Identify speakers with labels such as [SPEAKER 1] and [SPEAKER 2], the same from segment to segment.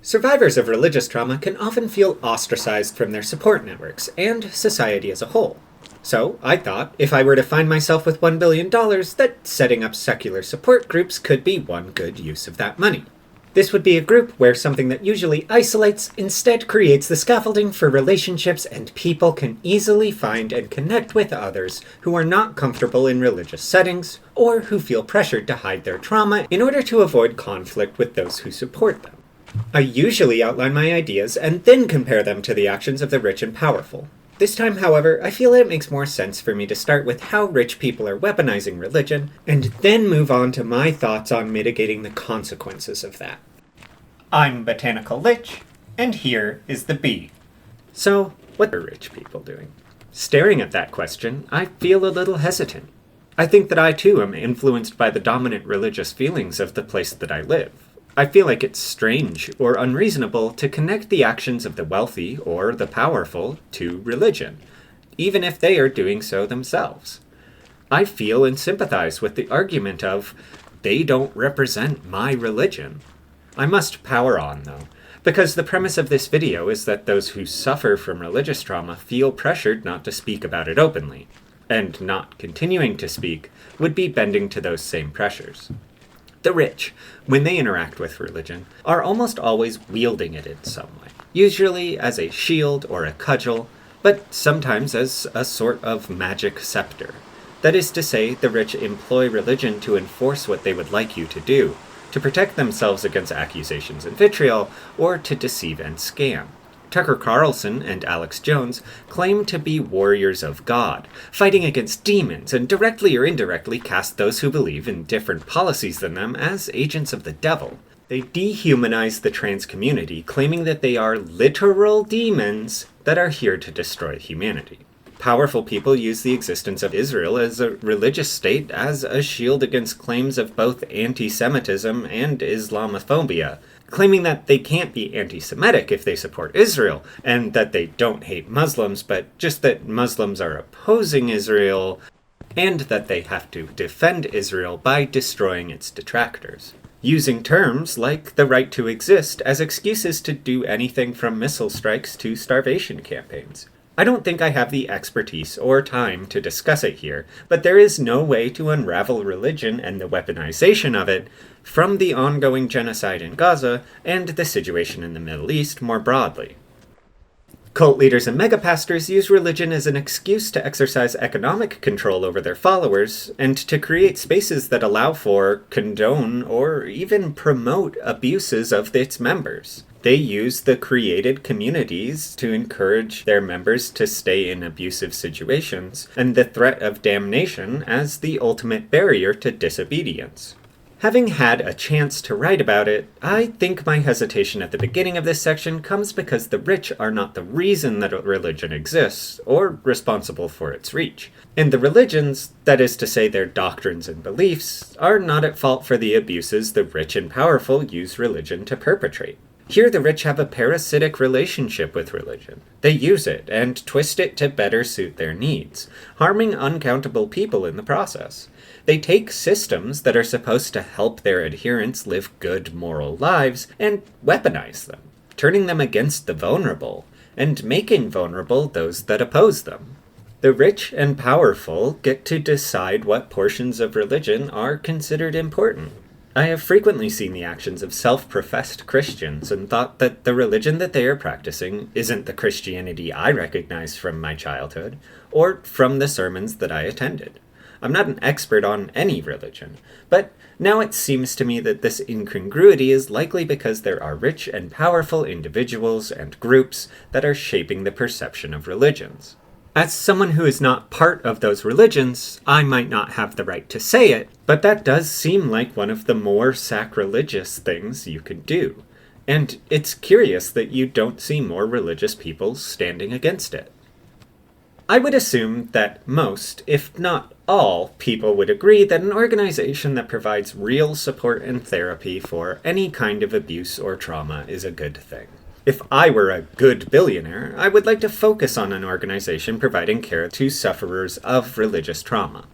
[SPEAKER 1] Survivors of religious trauma can often feel ostracized from their support networks and society as a whole. So, I thought, if I were to find myself with $1 billion, that setting up secular support groups could be one good use of that money. This would be a group where something that usually isolates instead creates the scaffolding for relationships, and people can easily find and connect with others who are not comfortable in religious settings, or who feel pressured to hide their trauma in order to avoid conflict with those who support them. I usually outline my ideas and then compare them to the actions of the rich and powerful. This time, however, I feel it makes more sense for me to start with how rich people are weaponizing religion, and then move on to my thoughts on mitigating the consequences of that. I'm Botanical Lich, and here is the bee. So, what are rich people doing? Staring at that question, I feel a little hesitant. I think that I too am influenced by the dominant religious feelings of the place that I live. I feel like it's strange or unreasonable to connect the actions of the wealthy or the powerful to religion, even if they are doing so themselves. I feel and sympathize with the argument of, they don't represent my religion. I must power on, though, because the premise of this video is that those who suffer from religious trauma feel pressured not to speak about it openly, and not continuing to speak would be bending to those same pressures. The rich, when they interact with religion, are almost always wielding it in some way, usually as a shield or a cudgel, but sometimes as a sort of magic scepter. That is to say, the rich employ religion to enforce what they would like you to do, to protect themselves against accusations and vitriol, or to deceive and scam. Tucker Carlson and Alex Jones claim to be warriors of God, fighting against demons, and directly or indirectly cast those who believe in different policies than them as agents of the devil. They dehumanize the trans community, claiming that they are literal demons that are here to destroy humanity. Powerful people use the existence of Israel as a religious state as a shield against claims of both anti-Semitism and Islamophobia, claiming that they can't be anti-Semitic if they support Israel, and that they don't hate Muslims, but just that Muslims are opposing Israel, and that they have to defend Israel by destroying its detractors. Using terms like the right to exist as excuses to do anything from missile strikes to starvation campaigns. I don't think I have the expertise or time to discuss it here, but there is no way to unravel religion and the weaponization of it from the ongoing genocide in Gaza and the situation in the Middle East more broadly. Cult leaders and megapastors use religion as an excuse to exercise economic control over their followers, and to create spaces that allow for, condone, or even promote abuses of its members. They use the created communities to encourage their members to stay in abusive situations, and the threat of damnation as the ultimate barrier to disobedience. Having had a chance to write about it, I think my hesitation at the beginning of this section comes because the rich are not the reason that religion exists, or responsible for its reach. And the religions, that is to say their doctrines and beliefs, are not at fault for the abuses the rich and powerful use religion to perpetrate. Here the rich have a parasitic relationship with religion. They use it and twist it to better suit their needs, harming uncountable people in the process. They take systems that are supposed to help their adherents live good moral lives and weaponize them, turning them against the vulnerable, and making vulnerable those that oppose them. The rich and powerful get to decide what portions of religion are considered important. I have frequently seen the actions of self-professed Christians and thought that the religion that they are practicing isn't the Christianity I recognize from my childhood, or from the sermons that I attended. I'm not an expert on any religion, but now it seems to me that this incongruity is likely because there are rich and powerful individuals and groups that are shaping the perception of religions. As someone who is not part of those religions, I might not have the right to say it, but that does seem like one of the more sacrilegious things you can do. And it's curious that you don't see more religious people standing against it. I would assume that most, if not all, people would agree that an organization that provides real support and therapy for any kind of abuse or trauma is a good thing. If I were a good billionaire, I would like to focus on an organization providing care to sufferers of religious trauma.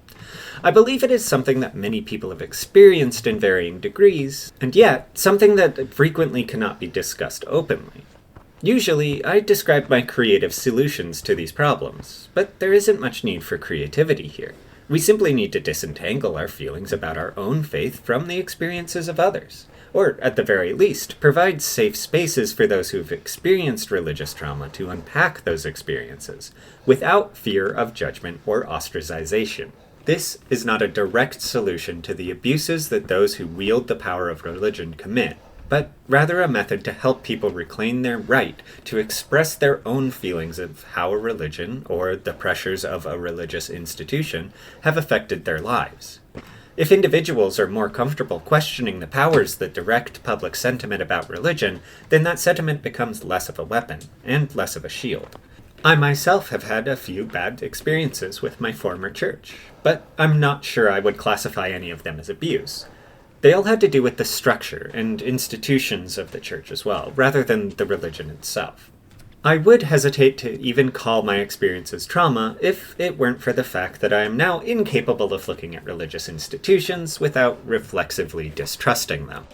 [SPEAKER 1] I believe it is something that many people have experienced in varying degrees, and yet something that frequently cannot be discussed openly. Usually, I describe my creative solutions to these problems, but there isn't much need for creativity here. We simply need to disentangle our feelings about our own faith from the experiences of others, or at the very least, provide safe spaces for those who've experienced religious trauma to unpack those experiences, without fear of judgment or ostracization. This is not a direct solution to the abuses that those who wield the power of religion commit, but rather a method to help people reclaim their right to express their own feelings of how a religion, or the pressures of a religious institution, have affected their lives. If individuals are more comfortable questioning the powers that direct public sentiment about religion, then that sentiment becomes less of a weapon, and less of a shield. I myself have had a few bad experiences with my former church, but I'm not sure I would classify any of them as abuse. They all had to do with the structure and institutions of the church as well, rather than the religion itself. I would hesitate to even call my experiences trauma if it weren't for the fact that I am now incapable of looking at religious institutions without reflexively distrusting them.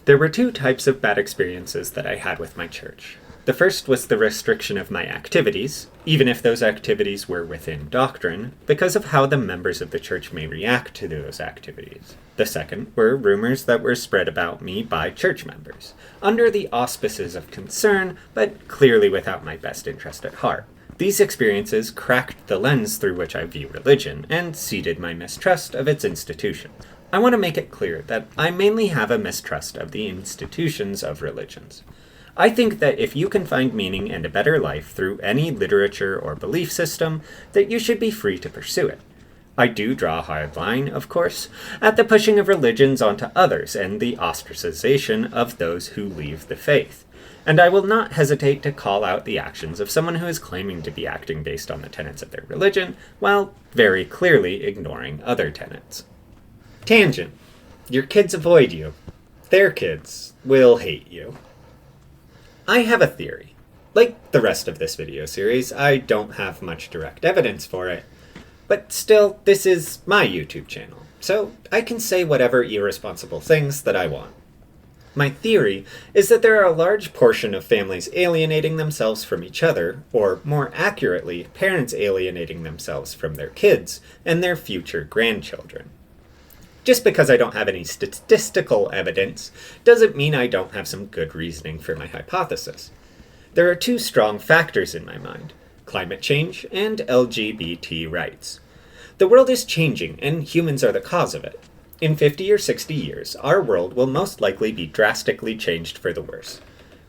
[SPEAKER 1] There were two types of bad experiences that I had with my church. The first was the restriction of my activities, even if those activities were within doctrine, because of how the members of the church may react to those activities. The second were rumors that were spread about me by church members, under the auspices of concern, but clearly without my best interest at heart. These experiences cracked the lens through which I view religion, and seeded my mistrust of its institutions. I want to make it clear that I mainly have a mistrust of the institutions of religions. I think that if you can find meaning and a better life through any literature or belief system, that you should be free to pursue it. I do draw a hard line, of course, at the pushing of religions onto others and the ostracization of those who leave the faith. And I will not hesitate to call out the actions of someone who is claiming to be acting based on the tenets of their religion, while very clearly ignoring other tenets. Tangent. Your kids avoid you. Their kids will hate you. I have a theory. Like the rest of this video series, I don't have much direct evidence for it. But still, this is my YouTube channel, so I can say whatever irresponsible things that I want. My theory is that there are a large portion of families alienating themselves from each other, or more accurately, parents alienating themselves from their kids and their future grandchildren. Just because I don't have any statistical evidence doesn't mean I don't have some good reasoning for my hypothesis. There are two strong factors in my mind: climate change and LGBT rights. The world is changing, and humans are the cause of it. In 50 or 60 years, our world will most likely be drastically changed for the worse.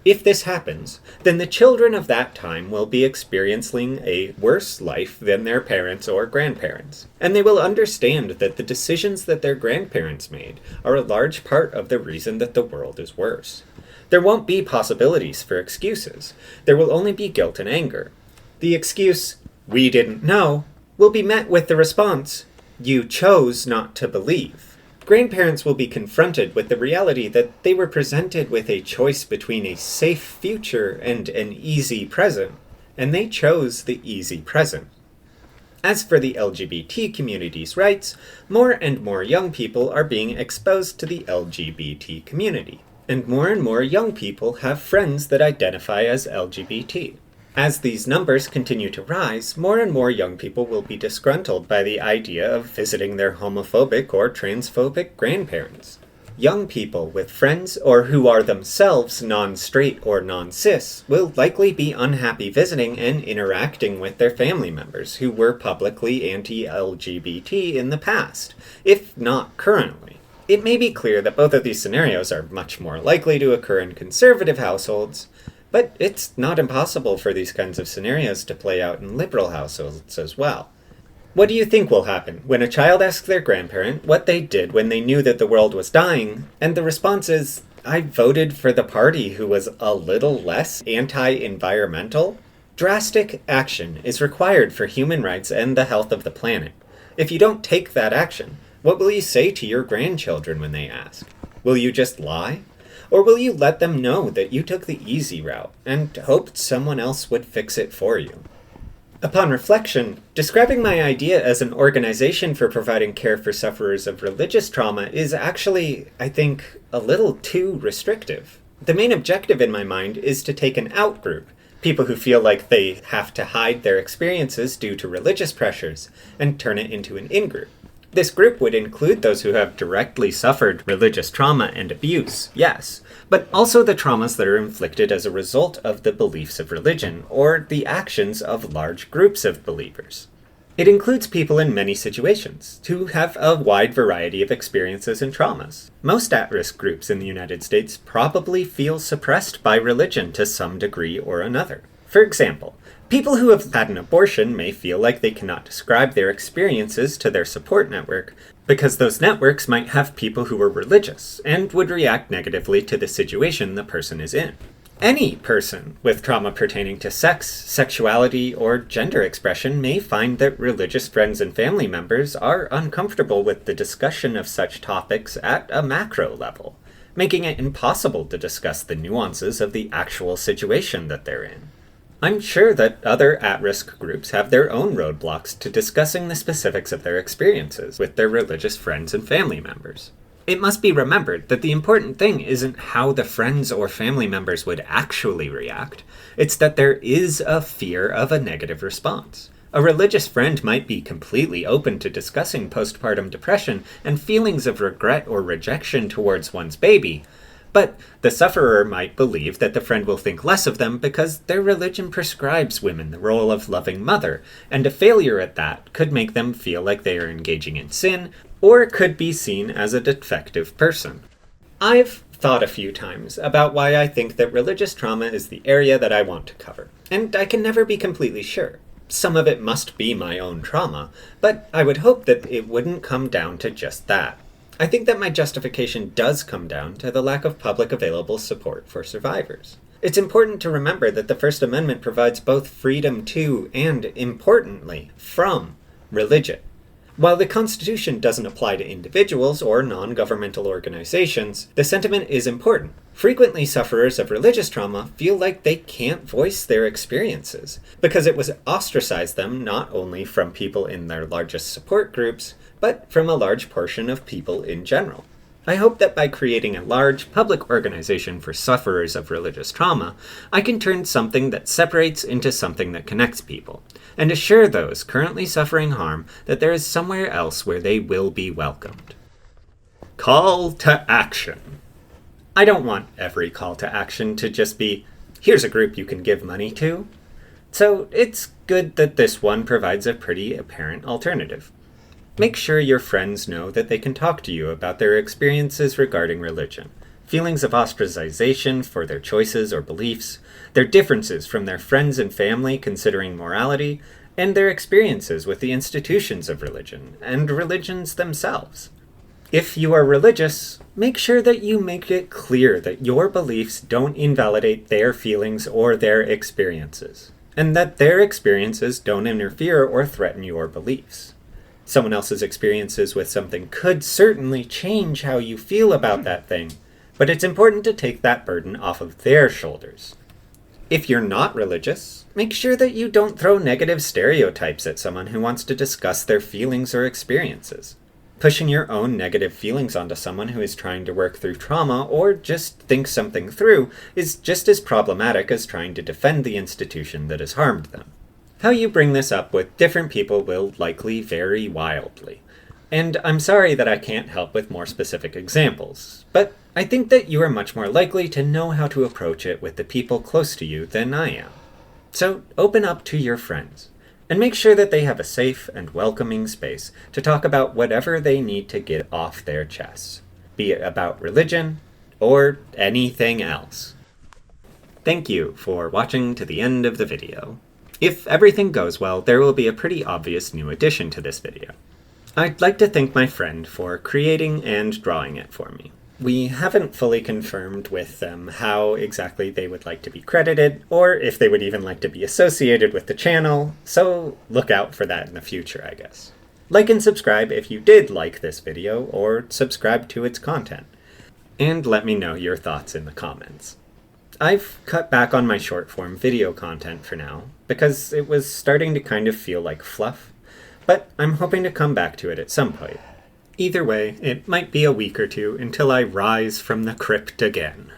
[SPEAKER 1] If this happens, then the children of that time will be experiencing a worse life than their parents or grandparents, and they will understand that the decisions that their grandparents made are a large part of the reason that the world is worse. There won't be possibilities for excuses. There will only be guilt and anger. The excuse, "we didn't know," will be met with the response, "you chose not to believe." Grandparents will be confronted with the reality that they were presented with a choice between a safe future and an easy present, and they chose the easy present. As for the LGBT community's rights, more and more young people are being exposed to the LGBT community, and more young people have friends that identify as LGBT. As these numbers continue to rise, more and more young people will be disgruntled by the idea of visiting their homophobic or transphobic grandparents. Young people with friends or who are themselves non-straight or non-cis will likely be unhappy visiting and interacting with their family members who were publicly anti-LGBT in the past, if not currently. It may be clear that both of these scenarios are much more likely to occur in conservative households, but it's not impossible for these kinds of scenarios to play out in liberal households as well. What do you think will happen when a child asks their grandparent what they did when they knew that the world was dying, and the response is, "I voted for the party who was a little less anti-environmental"? Drastic action is required for human rights and the health of the planet. If you don't take that action, what will you say to your grandchildren when they ask? Will you just lie? Or will you let them know that you took the easy route and hoped someone else would fix it for you? Upon reflection, describing my idea as an organization for providing care for sufferers of religious trauma is actually, I think, a little too restrictive. The main objective in my mind is to take an out group, people who feel like they have to hide their experiences due to religious pressures, and turn it into an in group. This group would include those who have directly suffered religious trauma and abuse, yes, but also the traumas that are inflicted as a result of the beliefs of religion, or the actions of large groups of believers. It includes people in many situations, who have a wide variety of experiences and traumas. Most at-risk groups in the United States probably feel suppressed by religion to some degree or another. For example, people who have had an abortion may feel like they cannot describe their experiences to their support network because those networks might have people who are religious and would react negatively to the situation the person is in. Any person with trauma pertaining to sex, sexuality, or gender expression may find that religious friends and family members are uncomfortable with the discussion of such topics at a macro level, making it impossible to discuss the nuances of the actual situation that they're in. I'm sure that other at-risk groups have their own roadblocks to discussing the specifics of their experiences with their religious friends and family members. It must be remembered that the important thing isn't how the friends or family members would actually react, it's that there is a fear of a negative response. A religious friend might be completely open to discussing postpartum depression and feelings of regret or rejection towards one's baby, but the sufferer might believe that the friend will think less of them because their religion prescribes women the role of loving mother, and a failure at that could make them feel like they are engaging in sin, or could be seen as a defective person. I've thought a few times about why I think that religious trauma is the area that I want to cover, and I can never be completely sure. Some of it must be my own trauma, but I would hope that it wouldn't come down to just that. I think that my justification does come down to the lack of public available support for survivors. It's important to remember that the First Amendment provides both freedom to, and importantly, from, religion. While the Constitution doesn't apply to individuals or non-governmental organizations, the sentiment is important. Frequently, sufferers of religious trauma feel like they can't voice their experiences, because it was ostracized them not only from people in their largest support groups, but from a large portion of people in general. I hope that by creating a large public organization for sufferers of religious trauma, I can turn something that separates into something that connects people, and assure those currently suffering harm that there is somewhere else where they will be welcomed. Call to action. I don't want every call to action to just be, here's a group you can give money to. So it's good that this one provides a pretty apparent alternative. Make sure your friends know that they can talk to you about their experiences regarding religion, feelings of ostracization for their choices or beliefs, their differences from their friends and family considering morality, and their experiences with the institutions of religion, and religions themselves. If you are religious, make sure that you make it clear that your beliefs don't invalidate their feelings or their experiences, and that their experiences don't interfere or threaten your beliefs. Someone else's experiences with something could certainly change how you feel about that thing, but it's important to take that burden off of their shoulders. If you're not religious, make sure that you don't throw negative stereotypes at someone who wants to discuss their feelings or experiences. Pushing your own negative feelings onto someone who is trying to work through trauma or just think something through is just as problematic as trying to defend the institution that has harmed them. How you bring this up with different people will likely vary wildly. And I'm sorry that I can't help with more specific examples, but I think that you are much more likely to know how to approach it with the people close to you than I am. So open up to your friends, and make sure that they have a safe and welcoming space to talk about whatever they need to get off their chests, be it about religion or anything else. Thank you for watching to the end of the video. If everything goes well, there will be a pretty obvious new addition to this video. I'd like to thank my friend for creating and drawing it for me. We haven't fully confirmed with them how exactly they would like to be credited, or if they would even like to be associated with the channel, so look out for that in the future, I guess. Like and subscribe if you did like this video, or subscribe to its content. And let me know your thoughts in the comments. I've cut back on my short form video content for now, because it was starting to kind of feel like fluff, but I'm hoping to come back to it at some point. Either way, it might be a week or two until I rise from the crypt again.